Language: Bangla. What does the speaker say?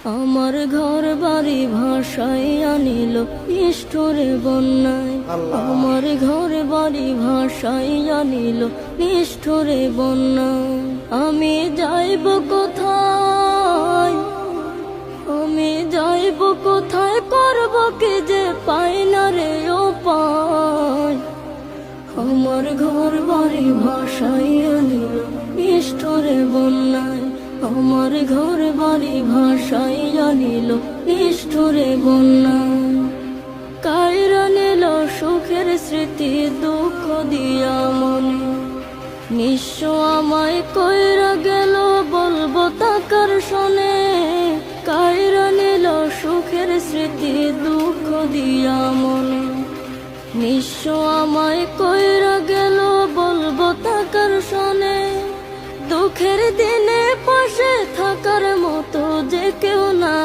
আমার ঘর বাড়ি ভাসাইয়া নিল নিষ্ঠুরে বন্যায়। আমার ঘর বাড়ি ভাসাইয়া নিল নিষ্ঠুরে বন্যায়। আমি যাইব কোথায়, আমি যাইব কোথায়, করব কি যে পাই না রে উপায়। আমার ঘর বাড়ি ভাসাইয়া নিল নিষ্ঠুরে বন্যায়। আমার ঘর বাড়ি ভাসাইয়া নিল নিষ্ঠুরে বন্যায়। কাইরা নিল সুখের স্মৃতি দুঃখ দিয়া মনে, নিঃস্ব আমায় কইরা গেল বলবো তাকার শোনে। কাইরা নিল সুখের স্মৃতি দুঃখ দিয়া মনে, নিঃস্ব আমায় কইরা গেল বলবো তাকার শোনে। দুঃখের দিনে পাশে থাকার মতো যে কেউ না